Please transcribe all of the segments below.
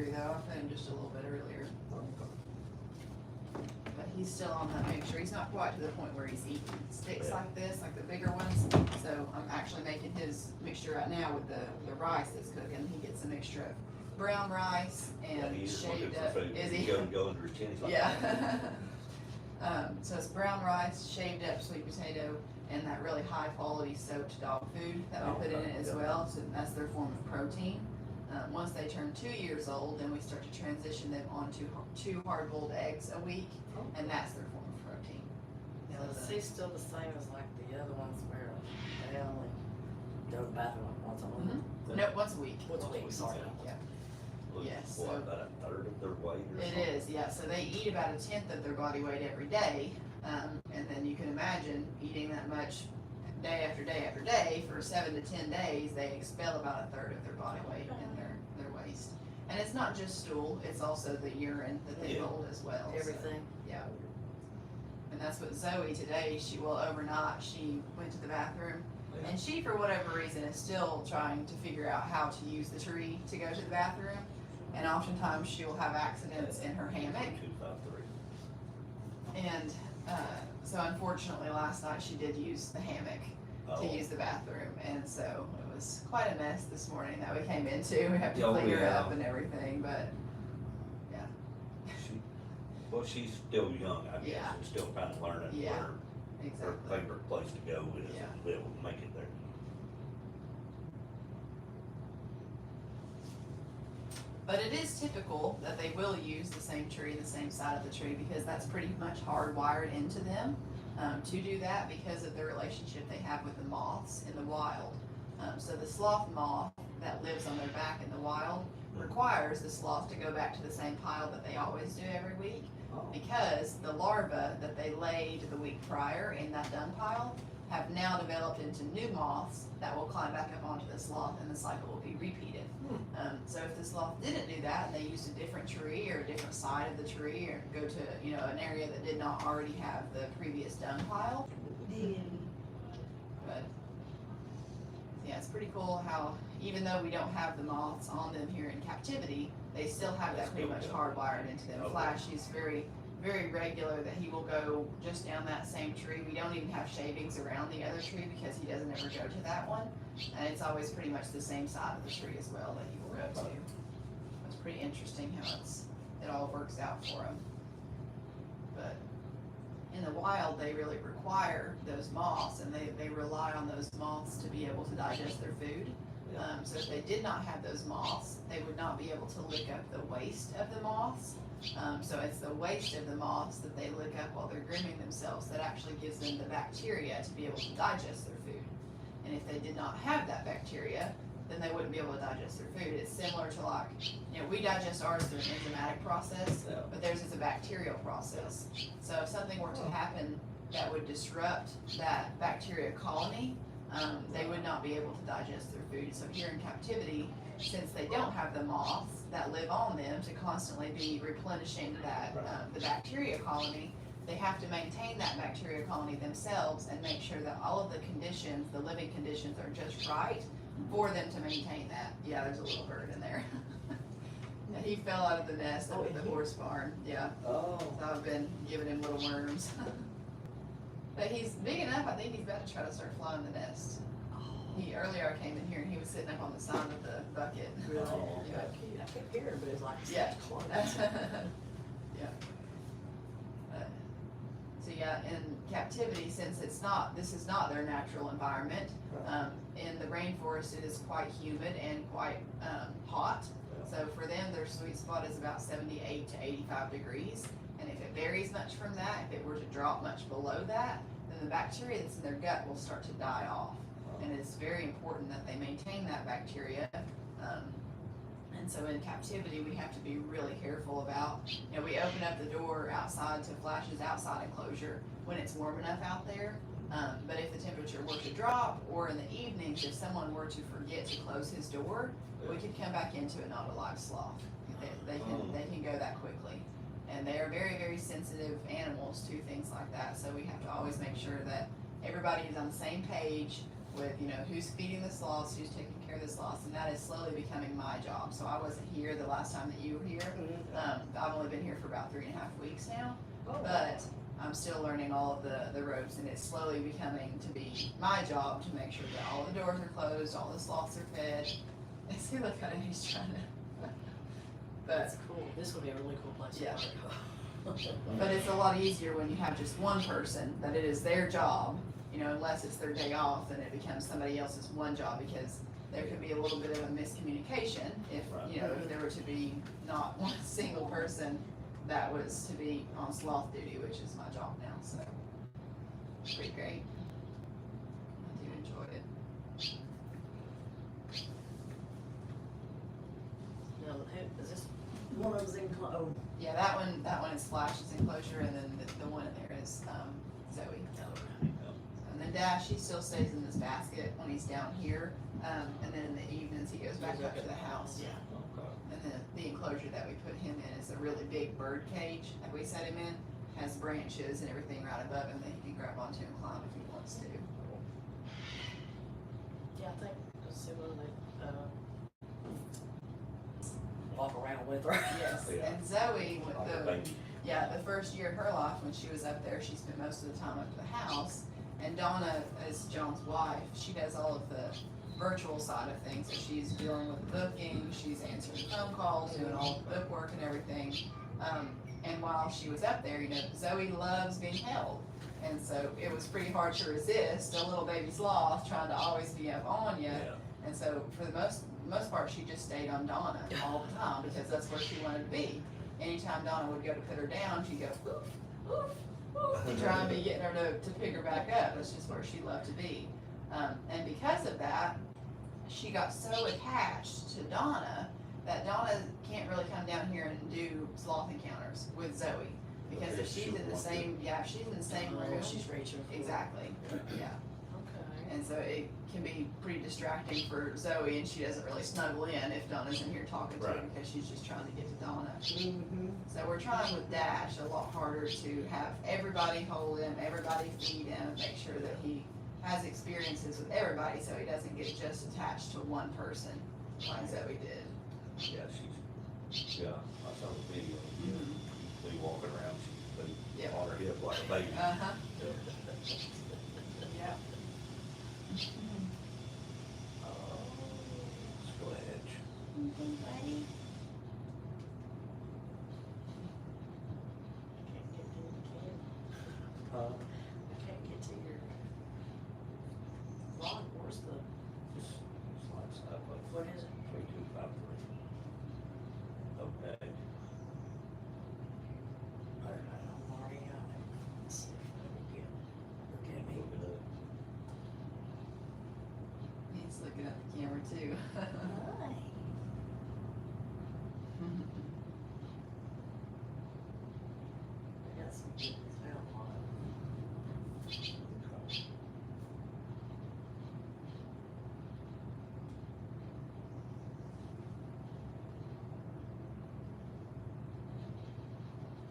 hungry though. I fed him just a little bit earlier. But he's still on that mixture. He's not quite to the point where he's eating sticks like this, like the bigger ones. So I'm actually making his mixture right now with the rice that's cooking. He gets a mixture of brown rice and shaved up. Is he? Go under his chin. He's like, Yeah. So it's brown rice, shaved up sweet potato, and that really high quality soaked dog food that we put in it as well. So that's their form of protein. Once they turn 2 years old, then we start to transition them onto 2 hard-boiled eggs a week, and that's their form of protein. So she's still the same as like the other ones where they only go to the bathroom once a month. Mm-hmm. No, once a week. Once a week, sorry. Yeah. Well, Yes, what, so- about a third of their weight or It something? is, yeah. So they eat about 1/10 of their body weight every day, and then you can imagine eating that much day after day after day for 7 to 10 days. They expel about 1/3 of their body weight in their waste. And it's not just stool; it's also the urine that they hold as well. so, Everything. yeah. And that's what Zoe today. Overnight she went to the bathroom, and she, for whatever reason, is still trying to figure out how to use the tree to go to the bathroom. And oftentimes she will have accidents in her hammock. 2, 5, 3. And so unfortunately last night she did use the hammock to use the bathroom. And so it was quite a mess this morning that we came into. We have to Oh, clean her yeah. up and everything, but Well, she's still young, I guess, Yeah. and still kind of learning Yeah, where her exactly. favorite place to go is Yeah. to be able to make it there. But it is typical that they will use the same tree, the same side of the tree, because that's pretty much hardwired into them to do that because of the relationship they have with the moths in the wild. So the sloth moth that lives on their back in the wild requires the sloth to go back to the same pile that they always do every week, because the larvae that they laid the week prior in that dung pile have now developed into new moths that will climb back up onto the sloth, and the cycle will be repeated. So if the sloth didn't do that and they used a different tree or a different side of the tree, or go to an area that did not already have the previous dung pile, but yeah, it's pretty cool how even though we don't have the moths on them here in captivity, they still have that pretty much hardwired into them. Flash, he's very, very regular that he will go just down that same tree. We don't even have shavings around the other tree because he doesn't ever go to that one. And it's always pretty much the same side of the tree as well that he will go to. It's pretty interesting how it all works out for him. But in the wild, they really require those moths, and they rely on those moths to be able to digest their food. So if they did not have those moths, they would not be able to lick up the waste of the moths. So it's the waste of the moths that they lick up while they're grooming themselves that actually gives them the bacteria to be able to digest their food. And if they did not have that bacteria, then they wouldn't be able to digest their food. It's similar to like, we digest ours through an enzymatic process, but theirs is a bacterial process. So if something were to happen that would disrupt that bacteria colony, they would not be able to digest their food. So here in captivity, since they don't have the moths that live on them to constantly be replenishing that the bacteria colony, they have to maintain that bacteria colony themselves and make sure that all of the conditions, the living conditions, are just right for them to maintain that. Yeah, there's a little bird in there. Yeah, he fell out of the nest up at the horse barn. Yeah. Oh. So I've been giving him little worms. But he's big enough, I think he's about to try to start flying the nest. Earlier I came in here and he was sitting up on the side of the bucket. Really? Yeah. I kept hearing, but it's like Yeah. close. Yeah. So yeah, in captivity, since this is not their natural environment, in the rainforest it is quite humid and quite hot. So for them, their sweet spot is about 78 to 85 degrees. And if it varies much from that, if it were to drop much below that, then the bacteria that's in their gut will start to die off. And it's very important that they maintain that bacteria. And so in captivity, we have to be really careful about, we open up the door outside to Flash's outside enclosure when it's warm enough out there. But if the temperature were to drop, or in the evenings, if someone were to forget to close his door, we could come back into it not a live sloth. They can go that quickly. And they are very, very sensitive animals to things like that. So we have to always make sure that everybody is on the same page with, who's feeding the sloths, who's taking care of the sloths, and that is slowly becoming my job. So I wasn't here the last time that you were here. I've only been here for about 3.5 weeks now, but I'm still learning all of the ropes, and it's slowly becoming to be my job to make sure that all the doors are closed, all the sloths are fed. See, look at him, he's trying to. That's cool. This would be a really cool place to Yeah. work. But it's a lot easier when you have just one person, that it is their job, unless it's their day off, then it becomes somebody else's one job, because there could be a little bit of a miscommunication if, if there were to be not one single person that was to be on sloth duty, which is my job now, so it's pretty great. I do enjoy it. Now, is this one of those oh, Yeah, that one is Flash's enclosure, and then the one in there is Zoe. And then Dash, he still stays in this basket when he's down here, and then in the evenings he goes back up to the house. Yeah. Okay. And then the enclosure that we put him in is a really big bird cage that we set him in, has branches and everything right above him that he can grab onto and climb if he wants to. Yeah, I think, let's see whether they, walk around with her. Yes, Yeah. and Zoe, with Like a the baby. first year of her life when she was up there, she spent most of the time up at the house. And Donna is John's wife. She does all of the virtual side of things. So she's dealing with booking, she's answering phone calls, doing all the book work and everything. And while she was up there, Zoe loves being held. And so it was pretty hard to resist a little baby sloth trying to always be up on you. Yeah. And so for the most part, she just stayed on Donna all the time because that's where she wanted to be. Anytime Donna would go to put her down, she'd go, oof, oof, oof, and try and be getting her to pick her back up. That's just where she loved to be. And because of that, she got so attached to Donna that Donna can't really come down here and do sloth encounters with Zoe. Because if she's in the same, if she's in the same room, She's reaching for. exactly, yeah. Okay. And so it can be pretty distracting for Zoe, and she doesn't really snuggle in if Donna's in here talking to her Right. because she's just trying to get to Donna. Mm-hmm. So we're trying with Dash a lot harder to have everybody hold him, everybody feed him, make sure that he has experiences with everybody so he doesn't get just attached to one person like Zoe did. Yeah, I saw the video. They walking around, she's Yeah. on her hip like a baby. Uh-huh, yeah. Let's go ahead. Anything, buddy? Can't get to the kid. I can't get to your log. Where's the, Just slides up like what is it? 3253. Okay. I don't know, Marty, let's see if I can get, look at me. Look it up. He's looking at the camera too. Hi. I got some good smell on it.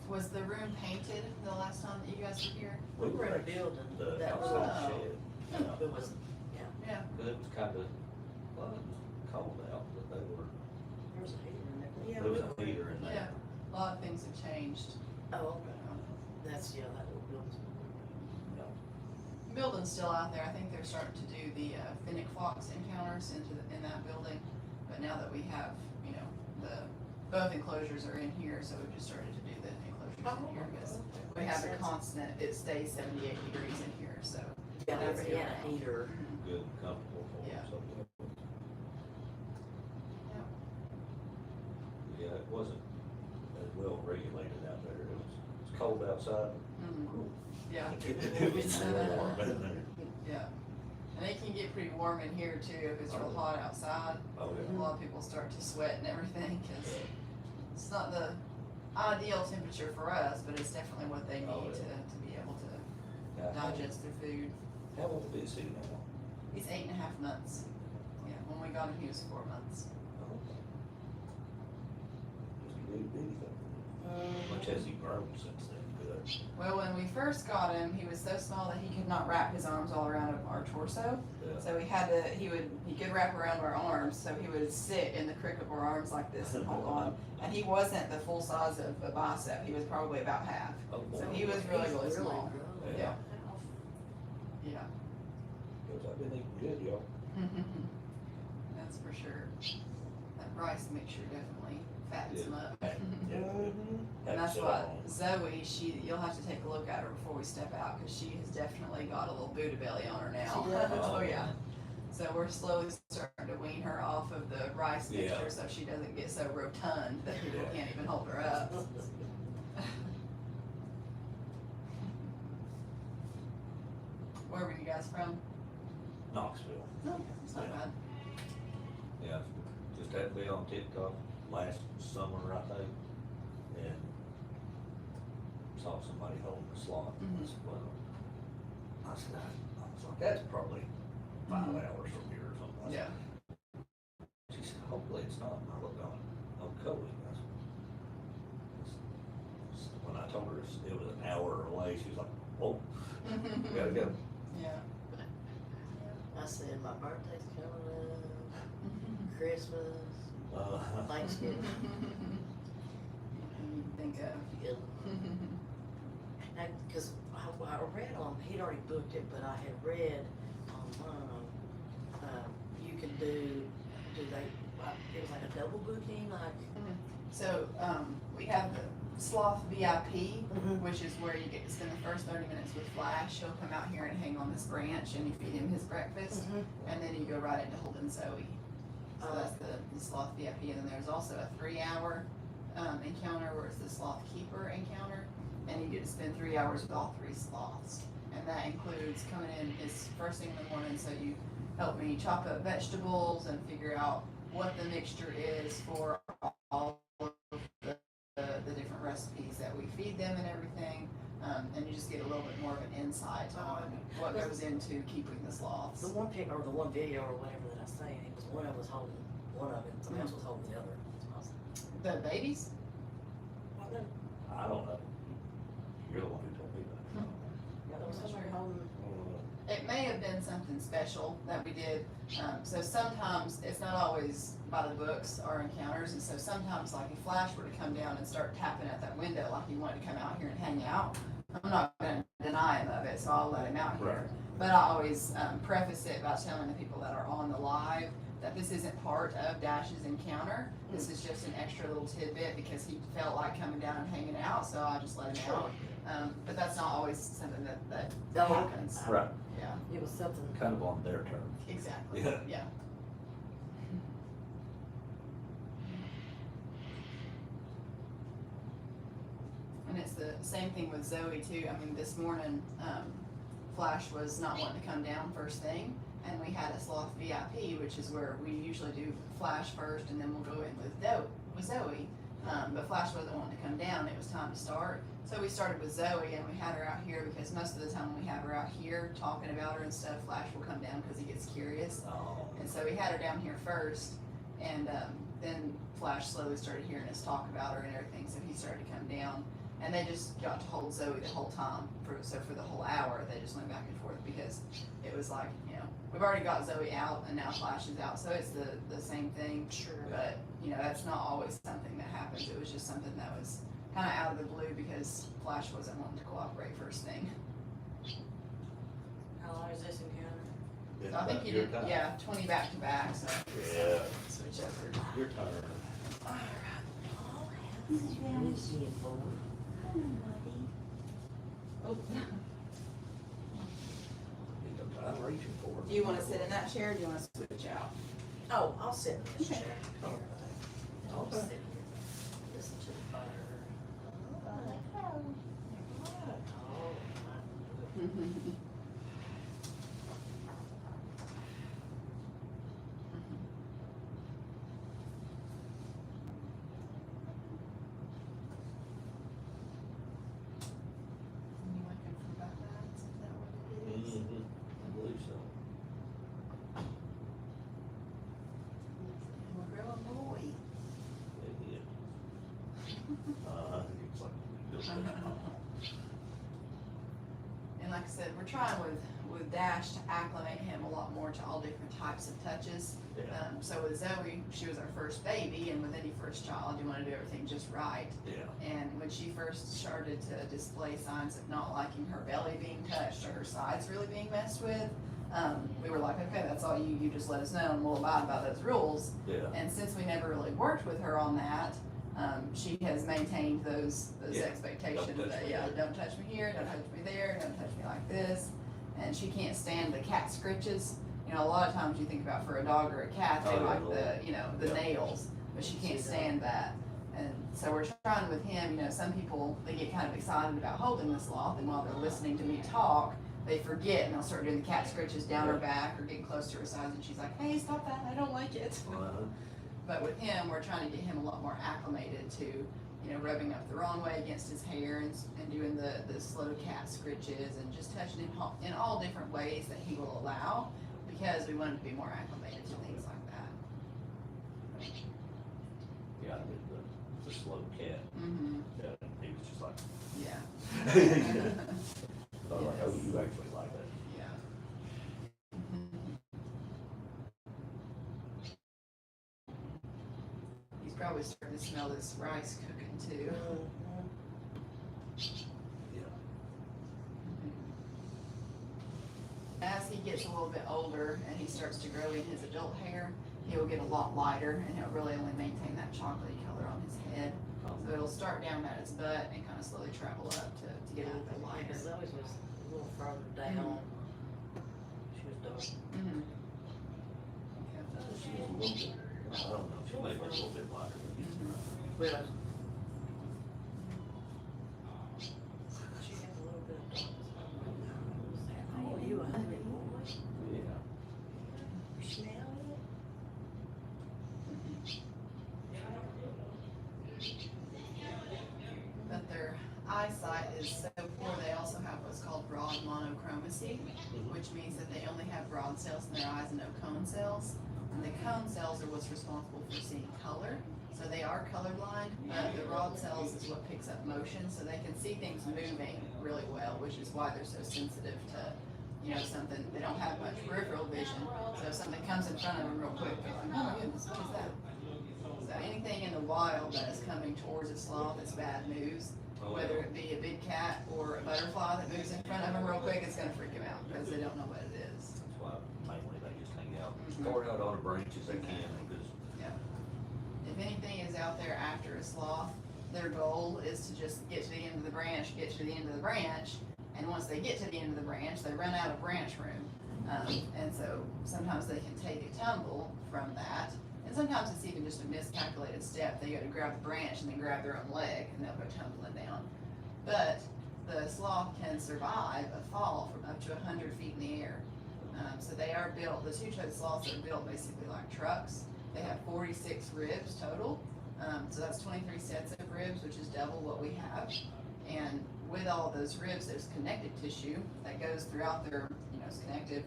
Was the room painted the last time that you guys were here? We were in a building The that was, outside Oh. shed. Yeah. it was, Yeah. Cause it was kinda, well, it was cold out, but they were, there was a heater in there. Yeah, there was we a were- heater in Yeah, there. a lot of things have changed. Oh, okay. That's, yeah, that little building's. Building's still out there. I think they're starting to do the Finnick Fox encounters in that building. But now that we have, both enclosures are in here, so we've just started to do the enclosures in here because we have a constant, it stays 78 degrees in here, so. Yeah, that's that's, good. yeah, a heater. Good and comfortable for them, Yeah. so. Yeah, it wasn't as well regulated out there. It's cold outside. Mhm. Yeah. It was warm in there. Yeah. And it can get pretty warm in here too if it's real hot outside. Oh, A yeah. lot of people start to sweat and everything because it's not the ideal temperature for us, but it's definitely what they need Oh, yeah. to be able to Yeah. digest their food. How old is he now? He's 8.5 months. Yeah, when we got him, he was 4 months. Just a little bitty thing. much has he grown since then? Good. Well, when we first got him, he was so small that he could not wrap his arms all around our torso. Yeah. So he could wrap around our arms, so he would sit in the crook of our arms like this and hold on. And he wasn't the full size of a bicep, he was probably about half. Oh, So boy. he was really small. grown. Yeah. Yeah. Because I've been eating good, y'all. That's for sure. That rice mixture definitely fattens him up. Yeah. And that's Had what to sit on. Zoe, you'll have to take a look at her before we step out, cause she has definitely got a little Buddha belly on her now. She does? Oh, yeah. So we're slowly starting to wean her off of the rice Yeah. mixture so she doesn't get so rotund that people Yeah. can't even hold her up. Where were you guys from? Knoxville. No, it's not Yeah. bad. Yeah, just had to be on TikTok last summer, I think, and saw somebody holding a sloth. Mhm. I said, well, I was like, that's probably 5 Mhm. hours from here or something. I said, Yeah. She said, hopefully it's not. And I looked on Cody. I said, when I told her it was an hour away, she was like, whoa, we gotta go. Yeah. I said, my birthday's coming up, Christmas, Thanksgiving. You think of. Yeah. And, cause I read on, he'd already booked it, but I had read online, you can do they, it was like a double booking, like. So, we have the Sloth VIP, Mhm. which is where you get to spend the first 30 minutes with Flash. He'll come out here and hang on this branch and you feed him his breakfast. And then you go right into holding Zoe. So Oh. that's the Sloth VIP. And then there's also a 3-hour encounter where it's the Sloth Keeper encounter. And you get to spend 3 hours with all 3 sloths. And that includes coming in is first thing in the morning, so you help me chop up vegetables and figure out what the mixture is for all of the different recipes that we feed them and everything. And you just get a little bit more of an insight on what goes into keeping the sloths. The one pic, or the one video or whatever that I seen, it was one of us holding one of it, somebody else was holding the other. The babies? I don't know. You're the one who told me that. Yeah, there was somebody holding. It may have been something special that we did. So sometimes, it's not always by the books or encounters, and so sometimes like if Flash were to come down and start tapping at that window like he wanted to come out here and hang out, I'm not gonna deny him of it, so I'll let him out here. Right. But I always preface it by telling the people that are on the live that this isn't part of Dash's encounter. This is just an extra little tidbit because he felt like coming down and hanging out, so I just let him out. But that's not always something that Oh, happens. Right, Yeah, It was something. kind of on their terms. exactly, Yeah. yeah. And it's the same thing with Zoe too. I mean, this morning, Flash was not wanting to come down first thing, and we had a Sloth VIP, which is where we usually do Flash first, and then we'll go in with Zoe. But Flash wasn't wanting to come down. It was time to start. So we started with Zoe, and we had her out here because most of the time when we have her out here talking about her and stuff, Flash will come down because he gets curious. Oh, And so we had her down here first, and then Flash slowly started hearing us talk about her and everything, so he started to come down. And they just got to hold Zoe the whole time. So for the whole hour, they just went back and forth because it was like, you know, we've already got Zoe out and now Flash is out, so it's the same thing. Sure. But, you know, that's not always something that happens. It was just something that was kind of out of the blue because Flash wasn't wanting to cooperate first thing. How long is this encounter? it's So I think about you your did, time. yeah, 20 back to back, so. Yeah. Switch over. Your turn. Oh. I'm reaching for it. Do you want to sit in that chair or do you want to switch out? Oh, I'll sit in this Okay. chair. I'll sit here, listen to the fire. Oh, You want to confirm about that? Is that what it is? Mhm, I believe so. We're growing boy. Yeah. It's like And like I said, we're trying with Dash to acclimate him a lot more to all different types of touches. Yeah. So with Zoe, she was our first baby, and with any first child, you want to do everything just right. Yeah. And when she first started to display signs of not liking her belly being touched or her sides really being messed with, we were like, okay, that's all you just let us know and we'll abide by those rules. Yeah. And since we never really worked with her on that, she has maintained those Yeah. expectations Don't touch that, me yeah, there. don't touch me here, don't touch me there, don't touch me like this. And she can't stand the cat scritches. You know, a lot of times you think about for a dog or a cat, they Oh, yeah, like Lord. the Yeah. nails, but she can't stand that. And so we're trying with him, some people, they get kind of excited about holding the sloth, and while they're listening to me talk, they forget and they'll start doing the cat scritches down her back or getting close to her sides, and she's like, hey, stop that, I don't like it. But with him, we're trying to get him a lot more acclimated to, rubbing up the wrong way against his hair and doing the slow cat scritches and just touching him in all different ways that he will allow, because we want him to be more acclimated to things like that. Yeah, I did the slow cat. Mm-hmm. Yeah, he was just like, Yeah. I was like, oh, you actually like that. Yeah. He's probably starting to smell this rice cooking too. Yeah. As he gets a little bit older and he starts to grow in his adult hair, he'll get a lot lighter and he'll really only maintain that chocolatey color on his head. So it'll start down at his butt and kind of slowly travel up to get a little bit lighter. Zoe was a little further down. She was dark. Mm-hmm. She was a little bit, I don't know, she may be a little bit lighter. Well, she had a little bit of darkness. Oh, you a honey boy? Yeah. You smell it? But their eyesight is so poor, they also have what's called broad monochromacy, which means that they only have broad cells in their eyes and no cone cells. And the cone cells are what's responsible for seeing color. So they are colorblind, but the rod cells is what picks up motion, so they can see things moving really well, which is why they're so sensitive to, something. They don't have much peripheral vision, so if something comes in front of them real quick, they're like, oh my goodness, what is that? So anything in the wild that is coming towards a sloth is bad news. Whether it be a big cat or a butterfly that moves in front of them real quick, it's gonna freak them out because they don't know what it is. That's why mainly they just hang out, start out on the branches they can, because If anything is out there after a sloth, their goal is to just get to the end of the branch, and once they get to the end of the branch, they run out of branch room. And so sometimes they can take a tumble from that, and sometimes it's even just a miscalculated step. They go to grab the branch and then grab their own leg, and they'll go tumbling down. But the sloth can survive a fall from up to 100 feet in the air. So they are built, the two-toed sloths are built basically like trucks. They have 46 ribs total, so that's 23 sets of ribs, which is double what we have. And with all of those ribs, there's connective tissue that goes throughout their, it's connected,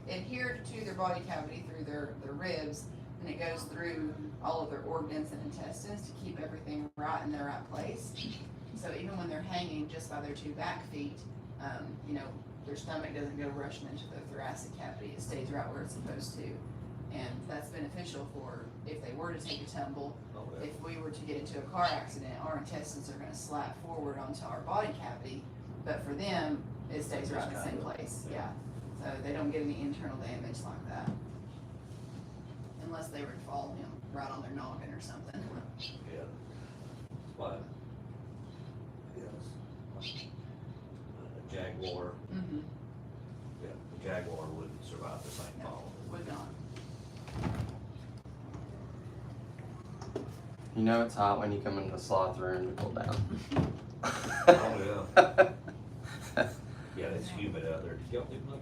adhered to their body cavity through their ribs, and it goes through all of their organs and intestines to keep everything right in the right place. So even when they're hanging just by their two back feet, their stomach doesn't go rushing into the thoracic cavity. It stays right where it's supposed to. And that's beneficial for if they were to take a tumble. If we were to get into a car accident, our intestines are going to slap forward onto our body cavity, but for them, it stays right in the same place. Yeah. So they don't get any internal damage like that. Unless they were to fall, right on their noggin or something. yeah. But, yes. A jaguar, Mm-hmm. yeah, the jaguar wouldn't survive the same No, fall. would not. You know it's hot when you come into the sloth room to cool down. Oh, yeah. Yeah, it's humid out there. Did y'all get much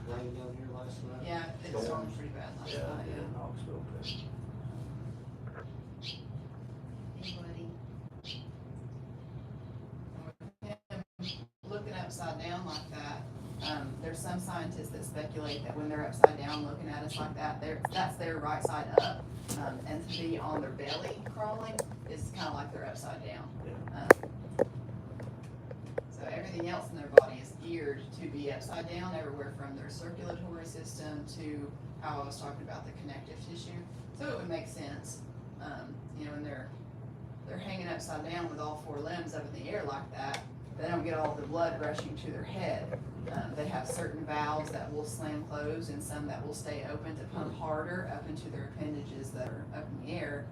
rain down here last night? Yeah, it Storms? stormed pretty bad last Yeah, night, in Knoxville, too. Looking upside down like that, there's some scientists that speculate that when they're upside down looking at us like that, that's their right side up, and to be on their belly crawling is kind of like they're upside down. everything else in their body is geared to be upside down, everywhere from their circulatory system to how I was talking about the connective tissue. So it would make sense, when they're hanging upside down with all four limbs up in the air like that, they don't get all the blood rushing to their head. They have certain valves that will slam closed and some that will stay open to pump harder up into their appendages that are up in the air.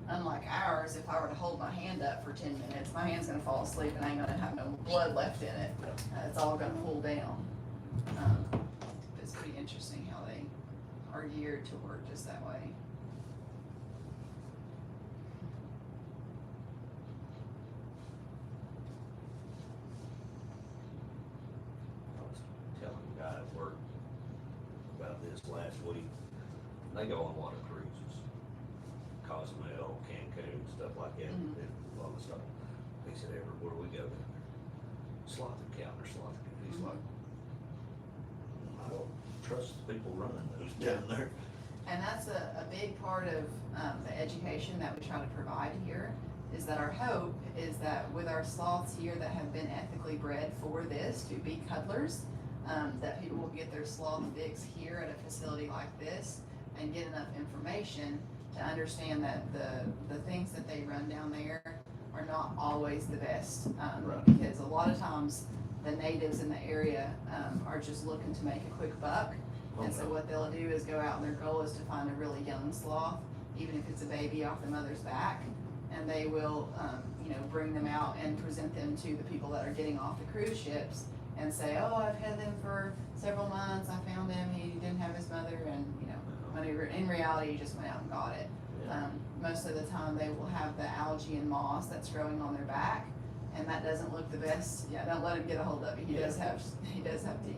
Unlike ours, if I were to hold my hand up for 10 minutes, my hand's gonna fall asleep and I ain't gonna have no blood left in it. It's all gonna pull down. It's pretty interesting how they are geared to work just that way. I was telling a guy at work about this last week. They go on water cruises, Cozumel, Cancun, stuff like that, Mhm. and all the stuff. He said, everywhere we go down there, sloth encounter, sloth encounter. He's like, I don't trust the people running those down there. And that's a big part of the education that we try to provide here, is that our hope is that with our sloths here that have been ethically bred for this, to be cuddlers, that people will get their sloth fix here at a facility like this and get enough information to understand that the things that they run down there are not always the best. Right. Because a lot of times the natives in the area are just looking to make a quick buck. And so what they'll do is go out and their goal is to find a really young sloth, even if it's a baby off the mother's back. And they will, bring them out and present them to the people that are getting off the cruise ships and say, oh, I've had them for several months. I found him. He didn't have his mother. And, when in reality, he just went out and got it. Yeah. Most of the time they will have the algae and moss that's growing on their back. And that doesn't look the best. Yeah, don't let him get a hold of it. He does have teeth.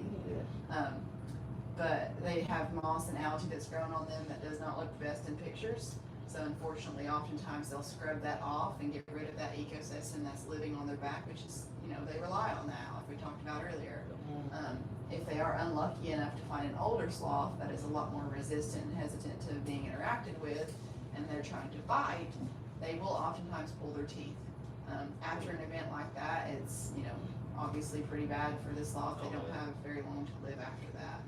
But they have moss and algae that's grown on them that does not look the best in pictures. So unfortunately, oftentimes they'll scrub that off and get rid of that ecosystem that's living on their back, which is, they rely on that, like we talked about earlier. If they are unlucky enough to find an older sloth that is a lot more resistant and hesitant to being interacted with, and they're trying to bite, they will oftentimes pull their teeth. After an event like that, it's, obviously pretty bad for the sloth. They don't have very long to live after that.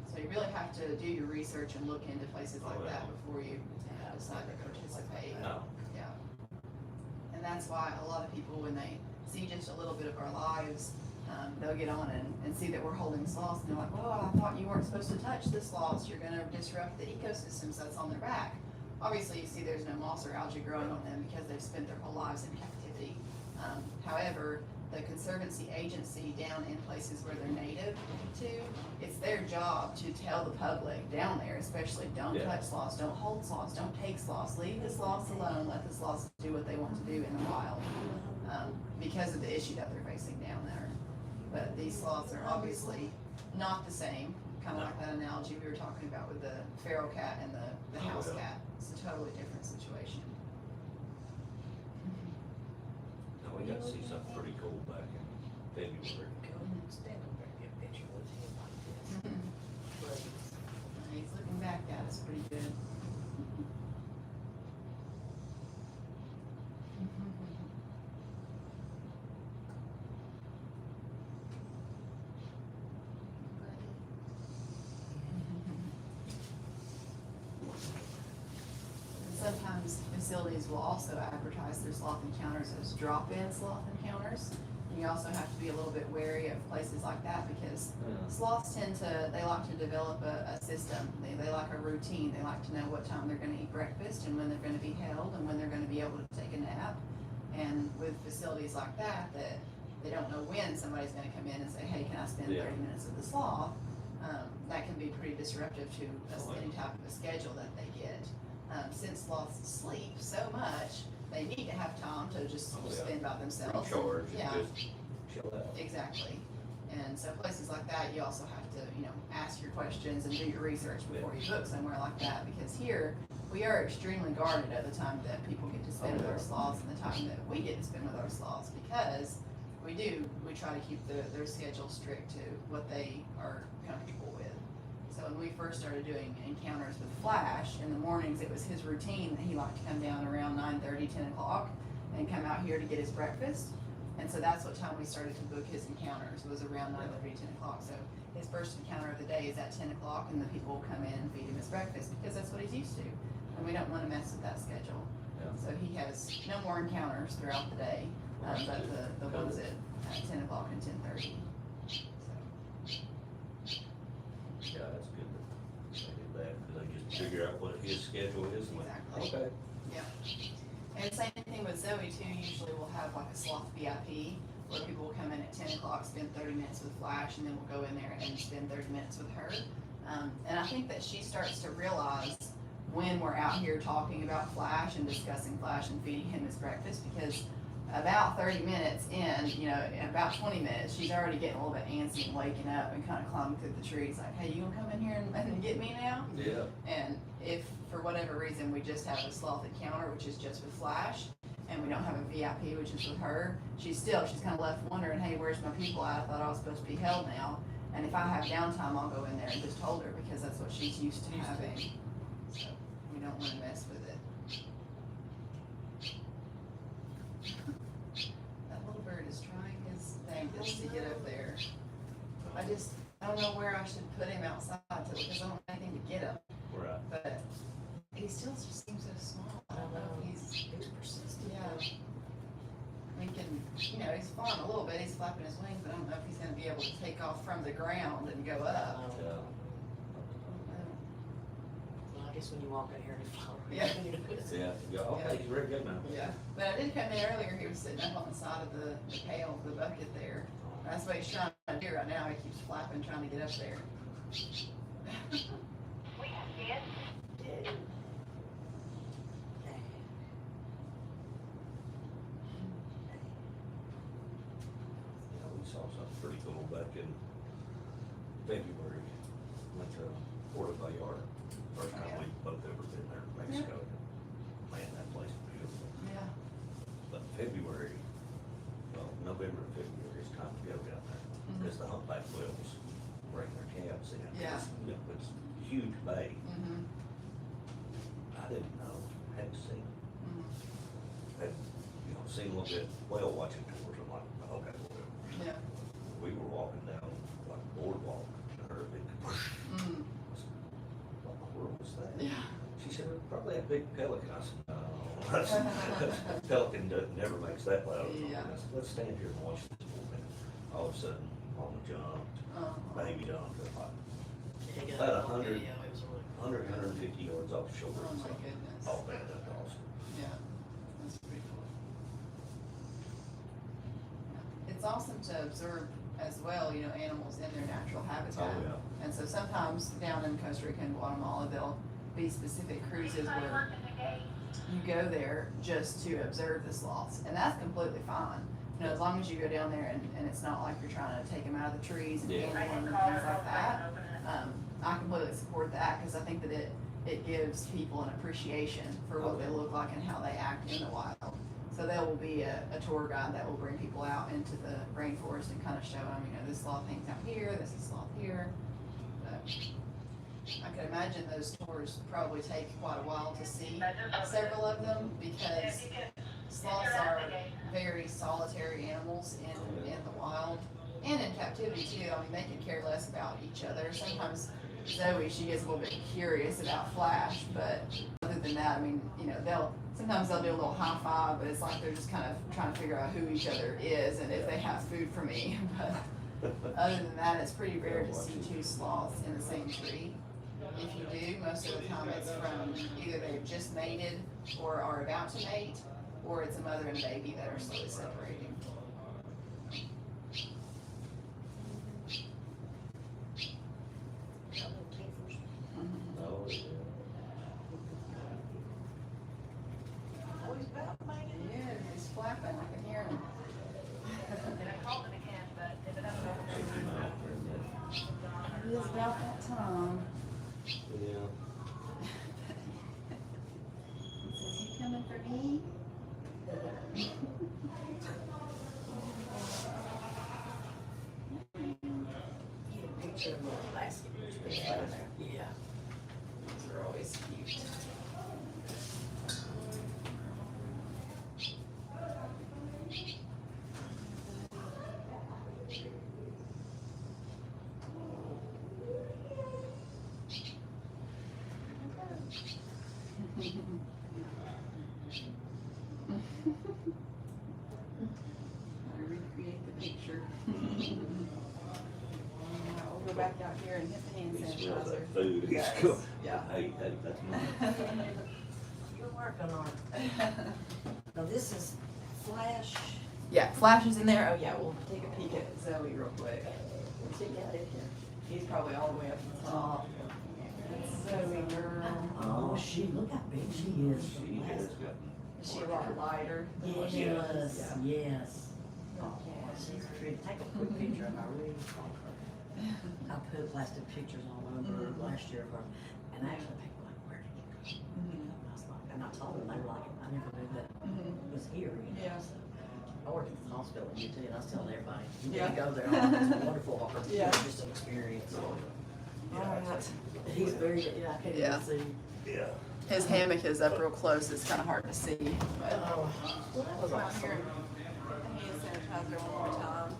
So you really have to do your research and look into places like that before you decide to participate. No. Yeah. And that's why a lot of people, when they see just a little bit of our lives, they'll get on and see that we're holding sloths, and they're like, well, I thought you weren't supposed to touch the sloths. You're going to disrupt the ecosystems that's on their back. Obviously, you see there's no moss or algae growing on them because they've spent their whole lives in captivity. However, the Conservancy Agency down in places where they're native to, it's their job to tell the public down there, especially, don't touch sloths, don't hold sloths, don't take sloths, leave the sloths alone, let the sloths do what they want to do in the wild, because of the issue that they're facing down there. But these sloths are obviously not the same, kind of like that analogy we were talking about with the feral cat and the house cat. It's a totally different situation. No, we got to see something pretty cool back in February. Stand up there and get a picture with him like this. Please. He's looking back at us pretty good. Sometimes facilities will also advertise their sloth encounters as drop-in sloth encounters. You also have to be a little bit wary of places like that because sloths they like to develop a system. They like a routine. They like to know what time they're going to eat breakfast and when they're going to be held and when they're going to be able to take a nap. And with facilities like that they don't know when somebody's going to come in and say, hey, can I spend 30 minutes with the sloth? That can be pretty disruptive to any type of a schedule that they get. Since sloths sleep so much, they need to have time to just spend by themselves. Recharge Yeah. and just chill out. Exactly. And so places like that, you also have to, ask your questions and do your research before you book somewhere like that, because here, we are extremely guarded at the time that people get to spend with our sloths and the time that we get to spend with our sloths, because we try to keep their schedule strict to what they are comfortable with. So when we first started doing encounters with Flash, in the mornings it was his routine that he liked to come down around 9:30, 10 o'clock and come out here to get his breakfast. And so that's what time we started to book his encounters, was around 9:30, 10 o'clock. So his first encounter of the day is at 10 o'clock, and the people will come in and feed him his breakfast, because that's what he's used to. And we don't want to mess with that schedule. Yeah. So he has no more encounters throughout the day, but the ones at 10 o'clock and 10:30. Yeah, that's good that they did that, because they just figure out what his schedule is and like, Exactly. okay. And same thing with Zoe too, usually we'll have like a sloth VIP, where people will come in at 10 o'clock, spend 30 minutes with Flash, and then we'll go in there and spend 30 minutes with her. And I think that she starts to realize when we're out here talking about Flash and discussing Flash and feeding him his breakfast, because about 30 minutes in, in about 20 minutes, she's already getting a little bit antsy and waking up and kind of climbing through the trees like, hey, you gonna come in here and get me now? Yeah. And if for whatever reason we just have a sloth encounter, which is just with Flash, and we don't have a VIP, which is with her, she's kind of left wondering, hey, where's my people at? I thought I was supposed to be held now. And if I have downtime, I'll go in there and just hold her, because that's what she's used to having. So we don't want to mess with it. That little bird is trying his dangest to get up there. I don't know where I should put him outside because I don't have anything to get him. Right. But he still just seems so small. I don't know if he's persistent. yeah. We can, he's flying a little bit, he's flapping his wings, but I don't know if he's gonna be able to take off from the ground and go up. Yeah. Well, I guess when you walk out here and you follow. Yeah. Yeah, okay, he's ready to go now. Yeah, but I did come in earlier, he was sitting up on the side of the pail of the bucket there. That's what he's trying to do right now, he keeps flapping, trying to get up there. Yeah, we saw something pretty cool back in February. Went to Puerto Vallarta. First time we both ever been there in Mexico. Man, that place is beautiful. Yeah. But February, well, November and February is time to go down there. Because the humpback whales bring their calves in. Yeah. It's a huge bay. Mm-hmm. I didn't know, hadn't seen, Mm-hmm. had, seen a little bit whale watching tours. I'm like, okay, whatever. Yeah. We were walking down like a boardwalk and heard a big Mm-hmm. what in the world was that? Yeah. She said, probably a big pelican. I said, no. Pelican never makes that loud. Yeah. I said, let's stand here and watch this for a minute. All of a sudden, on the jump, baby jumped about About 100. 100, 150 yards off the shore. Oh my goodness. Oh man, that's awesome. Yeah, that's pretty cool. It's awesome to observe as well, animals in their natural habitat. Oh, yeah. And so sometimes down in Costa Rica and Guatemala, there'll be specific cruises where you go there just to observe the sloths, and that's completely fine. As long as you go down there and it's not like you're trying to take them out of the trees and handle them and things like that. I completely support that, because I think that it gives people an appreciation for what they look like and how they act in the wild. So there will be a tour guide that will bring people out into the rainforest and kind of show them, this sloth hangs out here, this is sloth here. But I could imagine those tours probably take quite a while to see several of them, because sloths are very solitary animals in the wild and in captivity too. They can care less about each other. Sometimes Zoe, she gets a little bit curious about Flash, but other than that, sometimes they'll do a little high five, but it's like they're just kind of trying to figure out who each other is and if they have food for me. But other than that, it's pretty rare to see two sloths in the same tree. If you do, most of the time it's from either they've just mated or are about to mate, or it's a mother and baby that are slowly separating. No, Yeah, he's flapping, I can hear him. It is about that time. yeah. He says, you coming for me? smells sanitizer. that food, he's Yes, going, yeah. hey, that's mine. You're working on it. Now this is Flash. Yeah, Flash is in there. Oh yeah, we'll take a peek at Zoe real quick. What's he got in here? He's probably all the way up to the top. That's Zoe, girl. Oh, look how big she is. She has got. Is she a lot lighter? Yes, Yeah. yes. Oh, she's pretty. Take a quick picture of her. Really. I put plastic pictures all over last year of her, and actually people were like, where did you go? And I was like, and I told them, they were like, I never knew that was here, you know, Yeah. so. I worked at the hospital in UT, and I was telling everybody, you Yeah. need to go there, it's a wonderful opportunity, Yeah. just an experience. Alright. He's very, yeah, I can't Yeah. even see. Yeah. His hammock is up real close. It's kind of hard to see. But Oh, well, that was come awesome. here. Hand sanitizer one more time.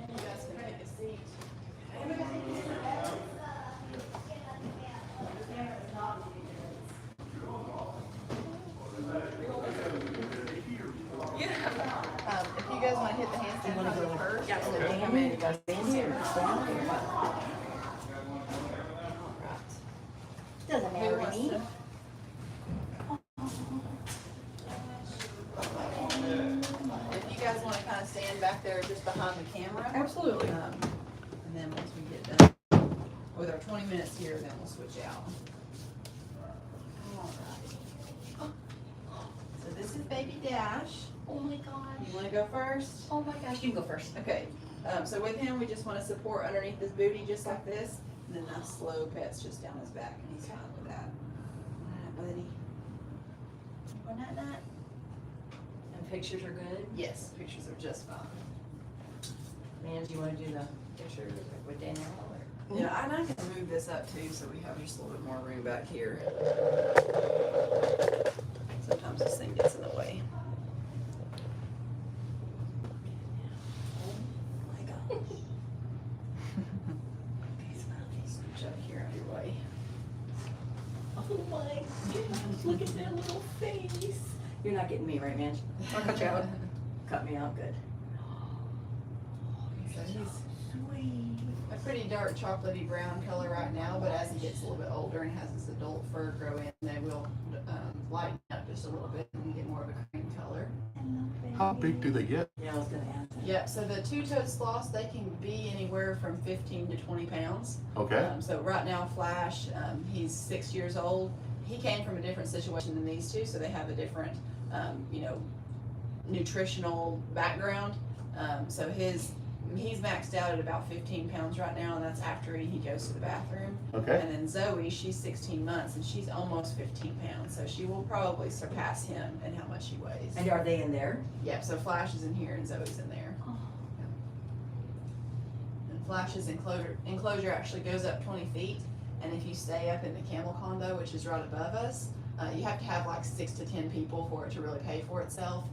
You guys can take a seat. If you guys want to hit the hand sanitizer first, and then come in, you guys can see her. Doesn't matter to me. If you guys want to kind of stand back there just behind the camera. Absolutely. And then once we get done with our 20 minutes here, then we'll switch out. Dash. Oh my gosh. You wanna go first? Oh my gosh, you can go first. Okay, so with him, we just wanna support underneath his booty just like this, and then nice slow pets just down his back, and he's fine with that. Alright, buddy. Well, not. And pictures are good. Yes, pictures are just fine. Man, do you wanna do the picture with Danielle or? Yeah, and I can move this up too, so we have just a little bit more room back here. Sometimes this thing gets in the way. Oh my gosh. Scooch up here out of your way. Oh my gosh, look at that little face. You're not getting me, right, man? I'll cut you out. Cut me out, good. So he's Sweet. a pretty dark chocolatey brown color right now, but as he gets a little bit older and has his adult fur grow in, they will lighten up just a little bit and get more of a cream color. How big do they get? Yeah, I was gonna ask that. Yeah, so the two-toed sloths, they can be anywhere from 15 to 20 pounds. Okay. So right now, Flash, he's 6 years old. He came from a different situation than these two, so they have a different, nutritional background. So he's maxed out at about 15 pounds right now, and that's after he goes to the bathroom. Okay. And then Zoe, she's 16 months, and she's almost 15 pounds, so she will probably surpass him in how much she weighs. And are they in there? Yep, so Flash is in here and Zoe's in there. Oh. And Flash's enclosure actually goes up 20 feet, and if you stay up in the camel condo, which is right above us, you have to have like 6 to 10 people for it to really pay for itself.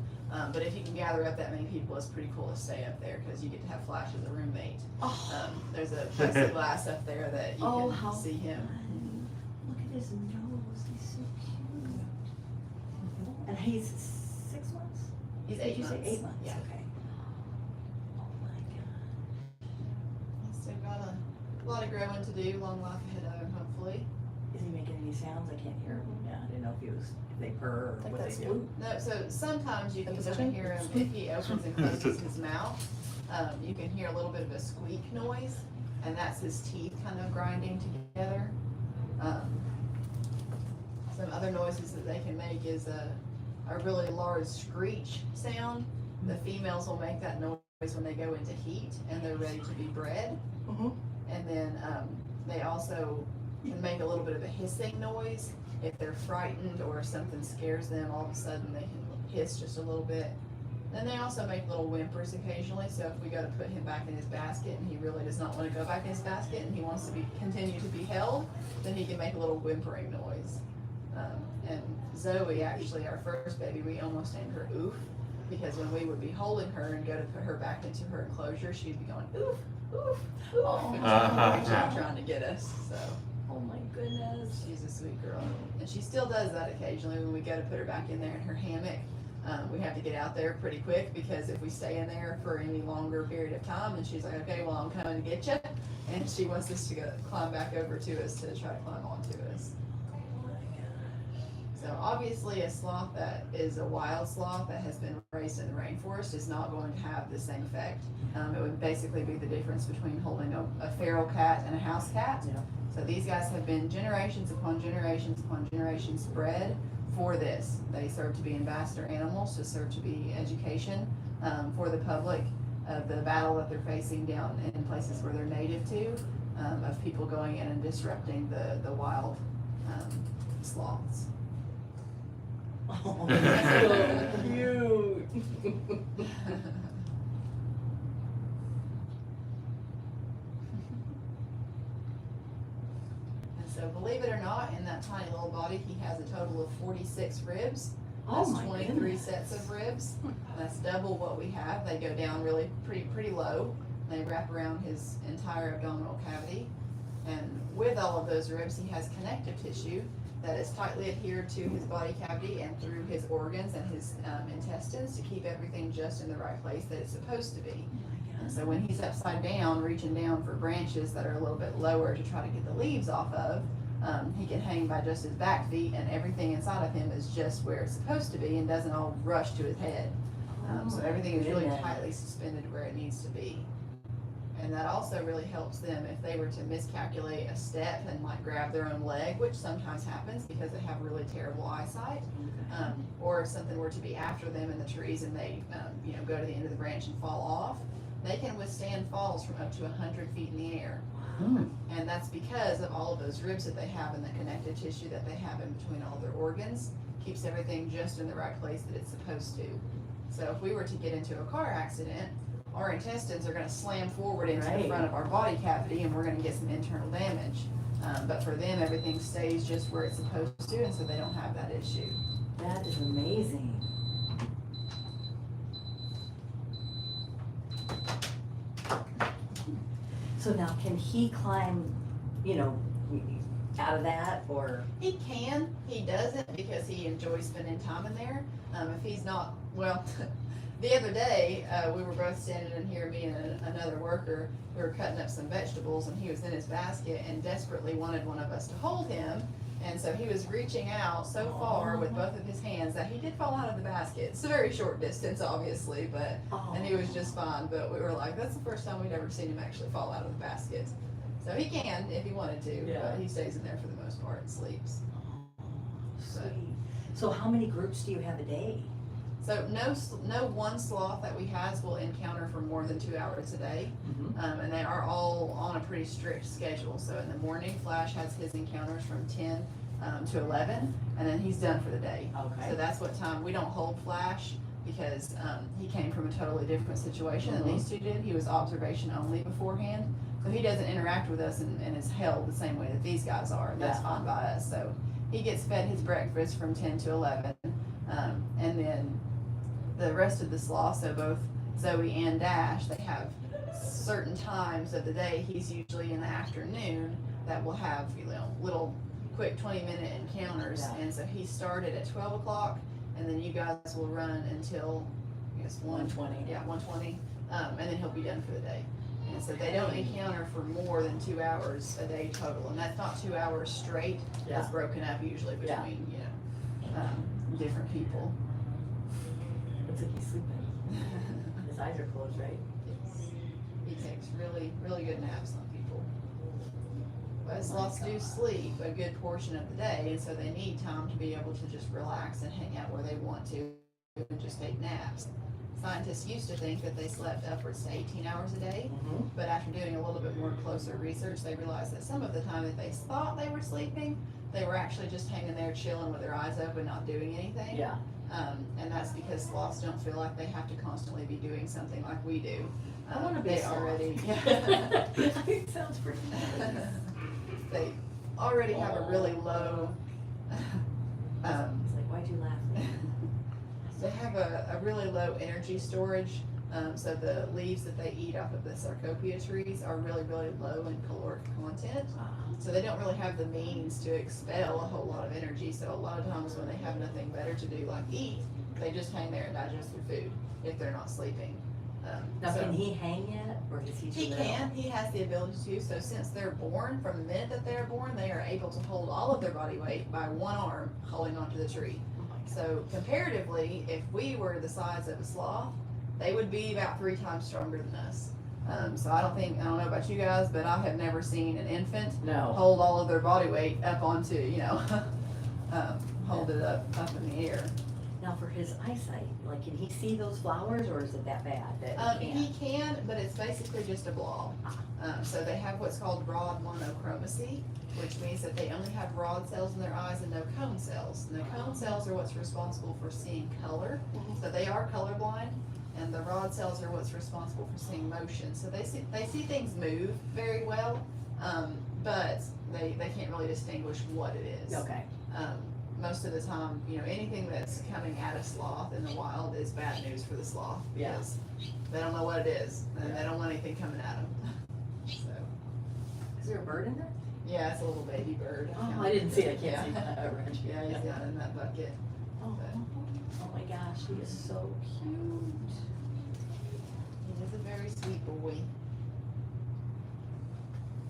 But if you can gather up that many people, it's pretty cool to stay up there because you get to have Flash as a roommate. Oh. There's a plexiglass up there that you Oh, can how see him. fun. Look at his nose, he's so cute. And he's 6 months? He's Did 8 you say months. 8 months? Yeah. Okay. Oh my god. He's still got a lot of growing to do, long life ahead of him, hopefully. Is he making any sounds? I can't hear him. Yeah, I didn't know if they purr or I think what that's they do. No, so sometimes you The can kind position? of hear him if he opens and closes his mouth. You can hear a little bit of a squeak noise, and that's his teeth kind of grinding together. Some other noises that they can make is a really large screech sound. The females will make that noise when they go into heat and they're ready to be bred. Mhm. And then they also can make a little bit of a hissing noise. If they're frightened or something scares them, all of a sudden they can hiss just a little bit. Then they also make little whimpers occasionally, so if we go to put him back in his basket and he really does not want to go back in his basket and he wants to continue to be held, then he can make a little whimpering noise. And Zoe, actually, our first baby, we almost named her Oof, because when we would be holding her and go to put her back into her enclosure, she'd be going oof, oof, oof, Oh. and she'd be trying to get us, so. Oh my goodness. She's a sweet girl, and she still does that occasionally when we go to put her back in there in her hammock. We have to get out there pretty quick because if we stay in there for any longer period of time, then she's like, okay, well, I'm coming to get you, and she wants us to go climb back over to us to try to climb onto us. So obviously a sloth that is a wild sloth that has been raised in the rainforest is not going to have the same effect. It would basically be the difference between holding a feral cat and a house cat. Yeah. So these guys have been generations upon generations bred for this. They serve to be ambassador animals, to serve to be education for the public of the battle that they're facing down in places where they're native to, of people going in and disrupting the wild sloths. Oh, that's so cute. And so believe it or not, in that tiny little body, he has a total of 46 ribs. Oh That's my 23 goodness. sets of ribs. That's double what we have. They go down really pretty low. They wrap around his entire abdominal cavity. And with all of those ribs, he has connective tissue that is tightly adhered to his body cavity and through his organs and his intestines to keep everything just in the right place that it's supposed to be. And so when he's upside down, reaching down for branches that are a little bit lower to try to get the leaves off of, he can hang by just his back feet, and everything inside of him is just where it's supposed to be and doesn't all rush to his head. So everything is really Goodness. tightly suspended where it needs to be. And that also really helps them if they were to miscalculate a step and like grab their own leg, which sometimes happens because they have really terrible eyesight. Or if something were to be after them in the trees and they, go to the end of the branch and fall off, they can withstand falls from up to 100 feet in the air. And that's because of all of those ribs that they have and the connective tissue that they have in between all their organs, keeps everything just in the right place that it's supposed to. So if we were to get into a car accident, our intestines are going to slam forward into the front of our body cavity and we're going to get some internal damage. But for them, everything stays just where it's supposed to, and so they don't have that issue. That is amazing. So now, can he climb, out of that, or? He can, he doesn't because he enjoys spending time in there. If he's not, well, the other day, we were both standing in here, me and another worker, we were cutting up some vegetables and he was in his basket and desperately wanted one of us to hold him. And so he was reaching out so far with both of his hands that he did fall out of the basket. It's a very short distance, obviously, but, and he was just fine. But we were like, that's the first time we'd ever seen him actually fall out of the basket. So he can if he wanted to, but he stays in there for the most part and sleeps. Sweet. So how many groups do you have a day? So no one sloth that we has will encounter for more than 2 hours a day, and they are all on a pretty strict schedule. So in the morning, Flash has his encounters from 10 to 11, and then he's done for the day. Okay. So that's what time we don't hold Flash because he came from a totally different situation than these two did. He was observation only beforehand, so he doesn't interact with us and is held the same way that these guys are. And that's fine by us. So he gets fed his breakfast from 10 to 11, and then the rest of the sloths, so both Zoe and Dash, they have certain times of the day. He's usually in the afternoon that will have little quick 20-minute encounters, and so he started at 12 o'clock, and then you guys will run until I guess 1:20. Yeah, 1:20, and then he'll be done for the day. And so they don't encounter for more than 2 hours a day total, and that's not 2 hours straight. That's broken up usually between different people. Looks like he's sleeping. His eyes are closed, right? Yes. He takes really, really good naps on people. But sloths do sleep a good portion of the day, and so they need time to be able to just relax and hang out where they want to and just take naps. Scientists used to think that they slept upwards to 18 hours a day, but after doing a little bit more closer research, they realized that some of the time that they thought they were sleeping, they were actually just hanging there chilling with their eyes open, not doing anything. Yeah. And that's because sloths don't feel like they have to constantly be doing something like we do. I want to be They a sloth. already, It sounds pretty nice. they already have a really low, It's like, why'd you laugh? they have a really low energy storage. So the leaves that they eat off of the sarcopia trees are really, really low in caloric content. So they don't really have the means to expel a whole lot of energy. So a lot of times when they have nothing better to do like eat, they just hang there and digest their food if they're not sleeping. Now, So can he hang yet, or is he too he little? can, he has the ability to. So since they're born, from the minute that they're born, they are able to hold all of their body weight by one arm holding onto the tree. Oh my God. So comparatively, if we were the size of a sloth, they would be about 3 times stronger than us. So I don't know about you guys, but I have never seen an infant No. hold all of their body weight up onto, hold it up in the air. Now, for his eyesight, like, can he see those flowers, or is it that bad that he He can, but it's basically just a blob. So they have what's called rod monochromacy, which means that they only have rod cells in their eyes and no cone cells. And the cone cells are what's responsible for seeing color, so they are colorblind. And the rod cells are what's responsible for seeing motion. So they see things move very well, but they can't really distinguish what it is. Okay. Most of the time, anything that's coming at a sloth in the wild is bad news for the sloth because they don't know what it is and they don't want anything coming at them. So, Is there a bird in there? yeah, it's a little baby bird. Oh, I didn't see it. I can't see Yeah. that around here. Yeah, he's down in that bucket. Oh, oh my gosh, he is so cute. He is a very sweet boy.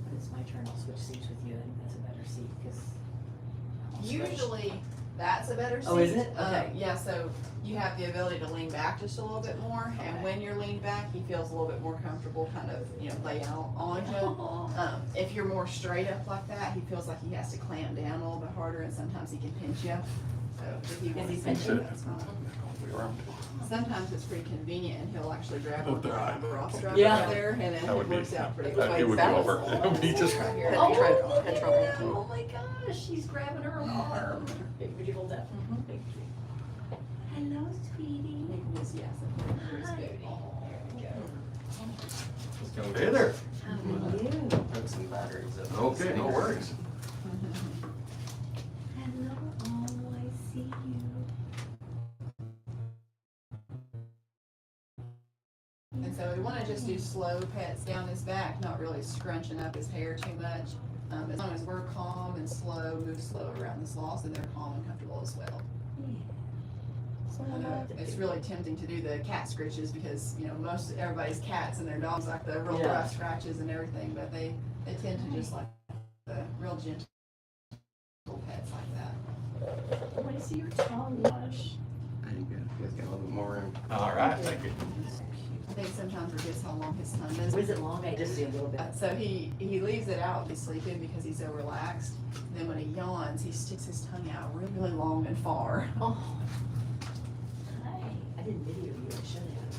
When it's my turn, I'll switch seats with you. I think that's a better seat, because Usually, That's a better seat. Oh, is it? Okay. Yeah, so you have the ability to lean back just a little bit more, and when you're leaned back, he feels a little bit more comfortable kind of, lay out on you. If you're more straight up like that, he feels like he has to clamp down a little bit harder, and sometimes he can pinch you. So if he wants to pinch you, that's fine. Sometimes it's pretty convenient, and he'll actually grab Oh, on the they're high. cross strap Yeah. right there, and then That it would be- works out pretty that- well. it would be over. It would be just- Right here. Oh, Had trouble. oh my gosh, she's grabbing her arm. Would you hold that? Thank you. Hello, sweetie. You can just, yes, and put it under his Hi. booty. There we go. Hey there. How are you? Hook some batteries up. Okay, no worries. Hello, oh, I see you. And so we want to just do slow pets down his back, not really scrunching up his hair too much. As long as we're calm and slow, move slow around the sloths, and they're calm and comfortable as well. I know it's really tempting to do the cat scritches because, most everybody's cats and their dogs like the real Yeah. rough scratches and everything, but they tend to just like the real gentle pets like that. Oh, I see your tongue, Lush. There you go. You guys got a little bit more room. All right, thank you. I think sometimes forgets how long his tongue is. Is it long? I just see a little bit. So he leaves it out when he's sleeping because he's so relaxed. Then when he yawns, he sticks his tongue out really, really long and far. Oh. Hi. I didn't video you. I should have.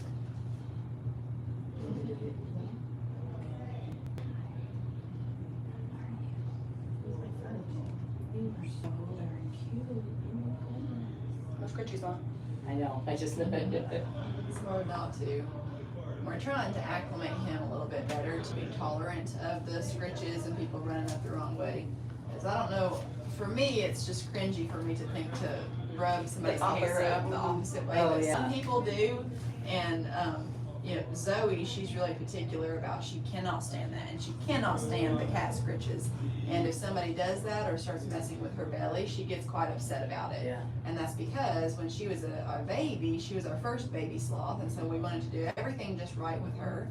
You are so very cute. What's Critchy's on? I know. I just. It's hard not to. We're trying to acclimate him a little bit better to be tolerant of the scritches and people running up the wrong way. Because I don't know, for me, it's just cringy for me to think to rub somebody's The hair opposite. up the opposite way. Oh, But yeah. some people do, and Zoe, she's really particular about, she cannot stand that, and she cannot stand the cat scritches. And if somebody does that or starts messing with her belly, she gets quite upset about it. Yeah. And that's because when she was a baby, she was our first baby sloth, and so we wanted to do everything just right with her.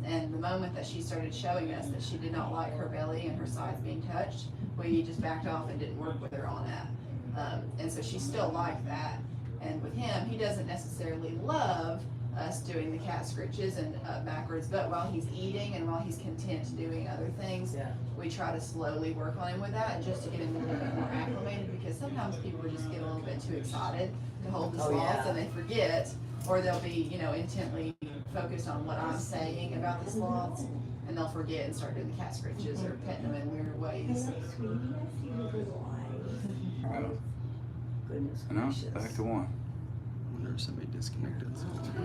And the moment that she started showing us that she did not like her belly and her sides being touched, we just backed off and didn't work with her on that. And so she still liked that. And with him, he doesn't necessarily love us doing the cat scritches and backwards, but while he's eating and while he's content doing other things, Yeah. we try to slowly work on him with that just to get him a little bit more acclimated, because sometimes people just get a little bit too excited to hold the Oh, sloths yeah. and they forget, or they'll be, intently focused on what I'm saying about the sloths, and they'll forget and start doing the cat scritches or petting them in weird ways. Hello, sweetie. I see your little eyes. Right. Goodness No, gracious. back to one. I wonder if somebody disconnected. So they're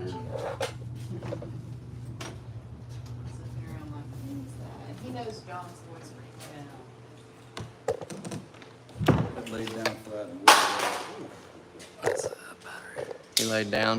on like, "Who's that?" And he knows John's voice pretty well. Laid down flat and. He laid down.